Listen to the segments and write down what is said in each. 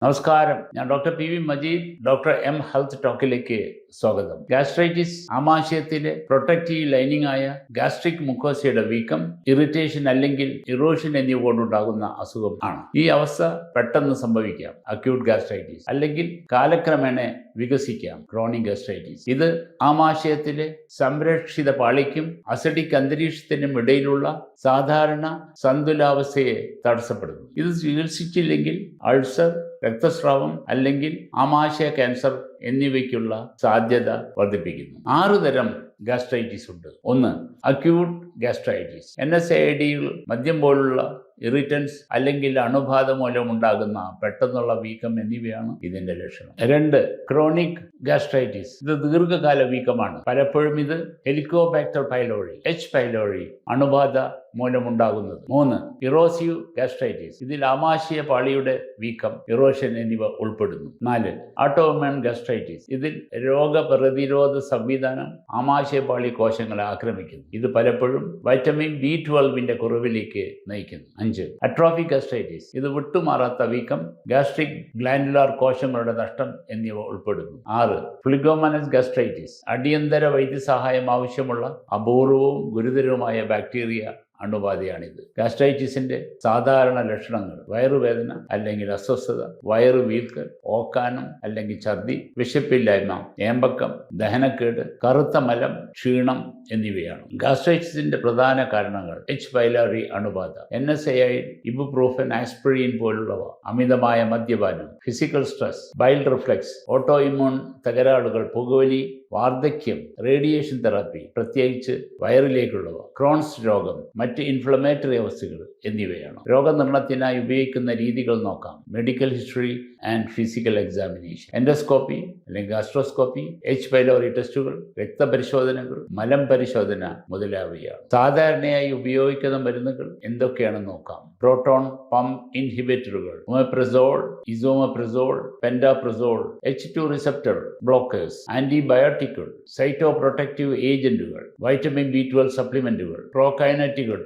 നമസ്കാരം, ഞാൻ doctor P V Majeed. Doctor M health ടോക്കിലേക്ക് സ്വാഗതം. ഗാസ്ട്രൈറ്റിസ് ആമാശയത്തിലെ പ്രൊട്ടക്റ്റീവ് ലൈനിങ് ആയ ഗാസ്ട്രിക് മുക്കോസയുടെ വീക്കം, ഇറിറ്റേഷൻ അല്ലെങ്കിൽ ഇറോഷൻ എന്നിവ കൊണ്ടുണ്ടാകുന്ന അസുഖം ആണ്. ഈ അവസ്ഥ പെട്ടെന്ന് സംഭവിക്കാം, അക്യൂട്ട് ഗാസ്ട്രൈറ്റിസ്, അല്ലെങ്കിൽ കാലക്രമേണ വികസിക്കാം, ക്രോണിക് ഗാസ്ട്രൈറ്റിസ്. ഇത് ആമാശയത്തിലെ സംരക്ഷിത പാളിക്കും അസിഡിക് അന്തരീക്ഷത്തിനും ഇടയിലുള്ള സാധാരണ സന്തുലാവസ്ഥയെ തടസ്സപ്പെടുന്നു. ഇത് ചികിത്സിച്ചില്ലെങ്കിൽ അൾസർ, രക്തസ്രാവം അല്ലെങ്കിൽ ആമാശയ ക്യാൻസർ എന്നിവയ്ക്കുള്ള സാധ്യത വർദ്ധിപ്പിക്കുന്നു. 6 തരം ഗാസ്ട്രൈറ്റിസ് ഉണ്ട്. 1. Acute gastritis. NSAIDകൾ, മദ്യം പോലുള്ള ഇറിറ്റൻസ് അല്ലെങ്കിൽ അണുബാധ മൂലം ഉണ്ടാകുന്ന പെട്ടെന്നുള്ള വീക്കം എന്നിവയാണ് ഇതിന്റെ ലക്ഷണം. 2. Chronic gastritis. ഇത് ദീർഘകാല വീക്കമാണ്. പലപ്പോഴും ഇത് ഹെലിക്കോബാക്ടർ പൈലോറി, H. പൈലോറി അണുബാധ മൂലമുണ്ടാകുന്നത്. 3. Erosive gastritis. ഇതിൽ ആമാശയ പാളിയുടെ വീക്കം, ഇറോഷൻ എന്നിവ ഉൾപ്പെടുന്നു. 4. Autoimmune gastritis. ഇതിൽ രോഗപ്രതിരോധ സംവിധാനം ആമാശയ പാളി കോശങ്ങളെ ആക്രമിക്കുന്നു. ഇത് പലപ്പോഴും വൈറ്റമിൻ B12 കുറവിലേക്ക് നയിക്കുന്നു. 5. Atrophic gastritis. ഇത് വിട്ടുമാറാത്ത വീക്കം, ഗാസ്ട്രിക് ഗ്ലാൻഡുലാർ കോശങ്ങളുടെ നഷ്ടം എന്നിവ ഉൾപ്പെടുന്നു. 6. ഫ്ലിഗോമനസ് ഗാസ്ട്രൈറ്റിസ്. അടിയന്തര വൈദ്യസഹായം ആവശ്യമുള്ള അപൂർവവും ഗുരുതരവുമായ ബാക്ടീരിയ അണുബാധയാണിത്. ഗാസ്ട്രൈറ്റിസിന്റെ സാധാരണ ലക്ഷണങ്ങൾ: വയറുവേദന അല്ലെങ്കിൽ അസ്വസ്ഥത, വയറ് വീർക്കൽ, ഓക്കാനം അല്ലെങ്കിൽ ഛർദി, വിശപ്പില്ലായ്മ, ഏമ്പക്കം, ദഹനക്കേട്, കറുത്ത മലം, ക്ഷീണം എന്നിവയാണ്. ഗാസ്ട്രൈറ്റിസിന്റെ പ്രധാന കാരണങ്ങൾ: H. പൈലോറി അണുബാധ, NSAID, ഇബുപ്രൂഫൻ, ആസ്പിരിൻ പോലുള്ളവ, അമിതമായ മദ്യപാനം, physical stress, bile reflux, autoimmune തകരാറുകൾ, പുകവലി, വാർദ്ധക്യം, റേഡിയേഷൻ തെറാപ്പി, പ്രത്യേകിച്ച് വയറിലേക്കുള്ളവ, ക്രോൺസ് രോഗം, മറ്റ് ഇൻഫ്ലമേറ്ററി അവസ്ഥകൾ എന്നിവയാണ്. രോഗനിർണയത്തിനായി ഉപയോഗിക്കുന്ന രീതികൾ നോക്കാം. Medical history and physical examination, endoscopy അല്ലെങ്കിൽ ഗാസ്ട്രോസ്കോപ്പി, H. പൈലോറി ടെസ്റ്റുകൾ, രക്തപരിശോധനകൾ, മലം പരിശോധന മുതലായവയാണ്. സാധാരണയായി ഉപയോഗിക്കുന്ന മരുന്നുകൾ എന്തൊക്കെയാണെന്ന് നോക്കാം. പ്രോട്ടോൺ പമ്പ് ഇൻഹിബിറ്ററുകൾ, omeprazole, esomeprazole, pantoprazole, H2 receptor blockers, ആന്റിബയോട്ടിക്കുകൾ, സൈറ്റോപ്രൊട്ടക്റ്റീവ് ഏജന്റുകൾ, വൈറ്റമിൻ B12 സപ്ലിമെന്റുകൾ, പ്രോകൈനറ്റിക്കുകൾ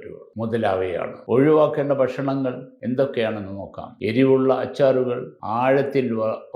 മുതലായവയാണ്. ഒഴിവാക്കേണ്ട ഭക്ഷണങ്ങൾ എന്തൊക്കെയാണെന്ന് നോക്കാം. എരിവുള്ള അച്ചാറുകൾ, ആഴത്തിൽ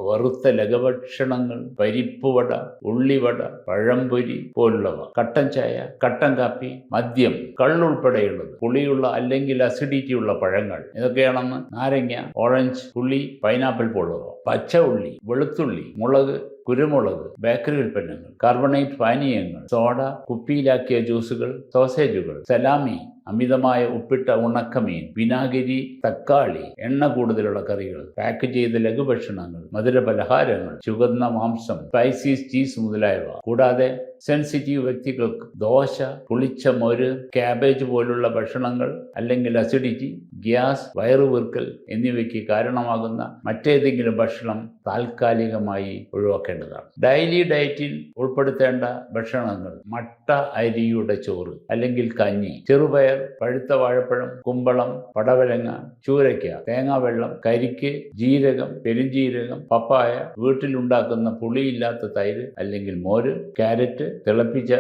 വറുത്ത ലഘുഭക്ഷണങ്ങൾ, പരിപ്പുവട, ഉള്ളിവട, പഴംപൊരി പോലുള്ളവ, കട്ടൻ ചായ, കട്ടൻ കാപ്പി, മദ്യം, കള്ളുൾപ്പെടെയുള്ളത്, പുളിയുള്ള അല്ലെങ്കിൽ അസിഡിറ്റി ഉള്ള പഴങ്ങൾ ഇതൊക്കെയാണെന്ന് നാരങ്ങ, ഓറഞ്ച്, പുളി, പൈനാപ്പിൾ പോലുള്ളവ, പച്ച ഉള്ളി, വെളുത്തുള്ളി, മുളക്, കുരുമുളക്, ബേക്കറി ഉൽപ്പന്നങ്ങൾ, കാർബണേറ്റ് പാനീയങ്ങൾ, സോഡ, കുപ്പിയിലാക്കിയ ജ്യൂസുകൾ, സോസേജുകൾ, സലാമി, അമിതമായ ഉപ്പിട്ട ഉണക്കമീൻ, വിനാഗിരി, തക്കാളി, എണ്ണ കൂടുതലുള്ള കറികൾ, പാക്ക് ചെയ്ത ലഘുഭക്ഷണങ്ങൾ, മധുരപലഹാരങ്ങൾ, ചുവന്ന മാംസം, സ്പൈസീസ്, ചീസ് മുതലായവ. കൂടാതെ സെൻസിറ്റീവ് വ്യക്തികൾക്ക് ദോശ, പുളിച്ച മോര്, ക്യാബേജ് പോലുള്ള ഭക്ഷണങ്ങൾ അല്ലെങ്കിൽ അസിഡിറ്റി, ഗ്യാസ്, വയറുവീർക്കൽ എന്നിവയ്ക്ക് കാരണമാകുന്ന മറ്റേതെങ്കിലും ഭക്ഷണം താൽക്കാലികമായി ഒഴിവാക്കേണ്ടതാണ്. ഡെയിലി ഡയറ്റിൽ ഉൾപ്പെടുത്തേണ്ട ഭക്ഷണങ്ങൾ: മട്ട അരിയുടെ ചോറ് അല്ലെങ്കിൽ കഞ്ഞി, ചെറുപയർ, പഴുത്ത വാഴപ്പഴം, കുമ്പളം, പടവലങ്ങ, ചൂരയ്ക്ക, തേങ്ങാവെള്ളം, കരിക്ക്, ജീരകം, പെരുംജീരകം, പപ്പായ, വീട്ടിലുണ്ടാക്കുന്ന പുളിയില്ലാത്ത തൈര് അല്ലെങ്കിൽ മോര്, ക്യാരറ്റ്, തിളപ്പിച്ച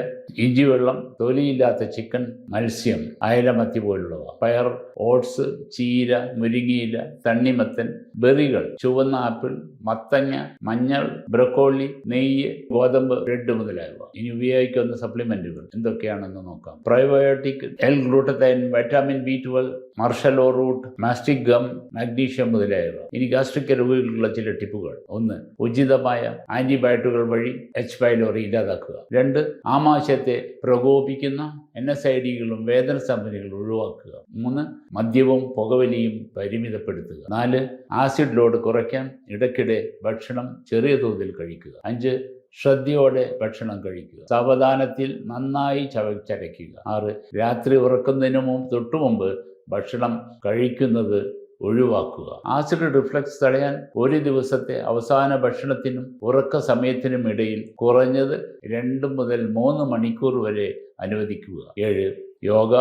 ഇഞ്ചിവെള്ളം, തൊലിയില്ലാത്ത ചിക്കൻ, മത്സ്യം, അയലമത്തി പോലുള്ളവ, പയർ, ഓട്സ്, ചീര, മുരിങ്ങയില, തണ്ണിമത്തൻ, ബെറികൾ, ചുവന്ന ആപ്പിൾ, മത്തങ്ങ, മഞ്ഞൾ, ബ്രക്കോളി, നെയ്യ്, ഗോതമ്പ്, ബ്രെഡ് മുതലായവ. ഇനി ഉപയോഗിക്കുന്ന സപ്ലിമെന്റുകൾ എന്തൊക്കെയാണെന്ന് നോക്കാം. Probiotic, L glutathione, vitamin B12, marshmallow root, mastic gum, magnesium മുതലായവ. ഇനി ഗാസ്ട്രിക് രോഗികളുള്ള ചില ടിപ്പുകൾ: 1. ഉചിതമായ ആന്റിബയോട്ടിക്കുകൾ വഴി H. പൈലോറി ഇല്ലാതാക്കുക. 2. ആമാശയത്തെ പ്രകോപിക്കുന്ന NSAIDകളും വേദന സംഭരണികളും ഒഴിവാക്കുക. 3. മദ്യവും പുകവലിയും പരിമിതപ്പെടുത്തുക. 4. ആസിഡ് ലോഡ് കുറയ്ക്കാൻ ഇടയ്ക്കിടെ ഭക്ഷണം ചെറിയ തോതിൽ കഴിക്കുക. 5. ശ്രദ്ധയോടെ ഭക്ഷണം കഴിക്കുക. സാവധാനത്തിൽ നന്നായി ചവച്ചരയ്ക്കുക. 6. രാത്രി ഉറക്കുന്നതിന് തൊട്ടുമുമ്പ് ഭക്ഷണം കഴിക്കുന്നത് ഒഴിവാക്കുക. ആസിഡ് റിഫ്ലക്സ് തടയാൻ ഒരു ദിവസത്തെ അവസാന ഭക്ഷണത്തിനും ഉറക്ക സമയത്തിനും ഇടയിൽ കുറഞ്ഞത് 2 മുതൽ 3 മണിക്കൂർ വരെ അനുവദിക്കുക. 7. യോഗ,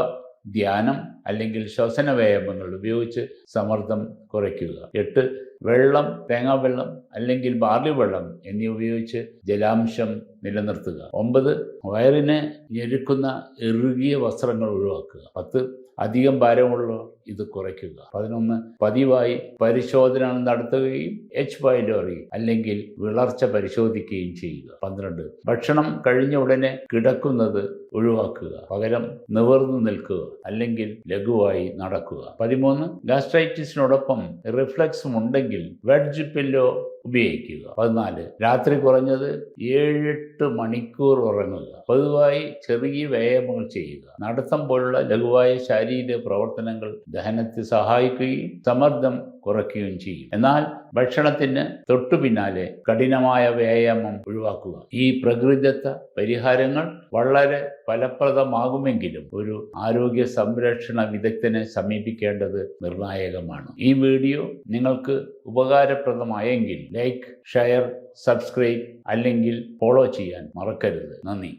ധ്യാനം അല്ലെങ്കിൽ ശ്വസന വ്യായാമങ്ങൾ ഉപയോഗിച്ച് സമ്മർദ്ദം കുറയ്ക്കുക. 8. വെള്ളം, തേങ്ങാവെള്ളം അല്ലെങ്കിൽ ബാർലി വെള്ളം എന്നിവ ഉപയോഗിച്ച് ജലാംശം നിലനിർത്തുക. 9. വയറിനെ ഞെരുക്കുന്ന ഇറുകിയ വസ്ത്രങ്ങൾ ഒഴിവാക്കുക. 10. അധികം ഭാരമുള്ള ഇത് കുറയ്ക്കുക. 11 പതിവായി പരിശോധന നടത്തുകയും എച്ച് പൈലോറി അല്ലെങ്കിൽ വിളർച്ച പരിശോധിക്കുകയും ചെയ്യുക. 12 ഭക്ഷണം കഴിഞ്ഞ ഉടനെ കിടക്കുന്നത് ഒഴിവാക്കുക. പകരം നിവർന്നു നിൽക്കുക അല്ലെങ്കിൽ ലഘുവായി നടക്കുക. 13 ഗാസ്ട്രൈറ്റിസിനോടൊപ്പം റിഫ്ലക്സും ഉണ്ടെങ്കിൽ വെഡ്ജ് പില്ലോ ഉപയോഗിക്കുക. 14 രാത്രി കുറഞ്ഞത് 7-8 മണിക്കൂർ ഉറങ്ങുക. പതിവായി ചെറിയ വ്യായാമങ്ങൾ ചെയ്യുക. നടത്തം പോലുള്ള ലഘുവായ ശാരീരിക പ്രവർത്തനങ്ങൾ ദഹനത്തെ സഹായിക്കുകയും സമ്മർദ്ദം കുറയ്ക്കുകയും ചെയ്യും. എന്നാൽ ഭക്ഷണത്തിന് തൊട്ടു പിന്നാലെ കഠിനമായ വ്യായാമം ഒഴിവാക്കുക. ഈ പ്രകൃതിദത്ത പരിഹാരങ്ങൾ വളരെ ഫലപ്രദമാകുമെങ്കിലും ഒരു ആരോഗ്യ സംരക്ഷണ വിദഗ്ധനെ സമീപിക്കേണ്ടത് നിർണായകമാണ്. ഈ വീഡിയോ നിങ്ങൾക്ക് ഉപകാരപ്രദമായെങ്കിൽ ലൈക്ക്, ഷെയർ, സബ്സ്ക്രൈബ് അല്ലെങ്കിൽ ഫോളോ ചെയ്യാൻ മറക്കരുത്. നന്ദി.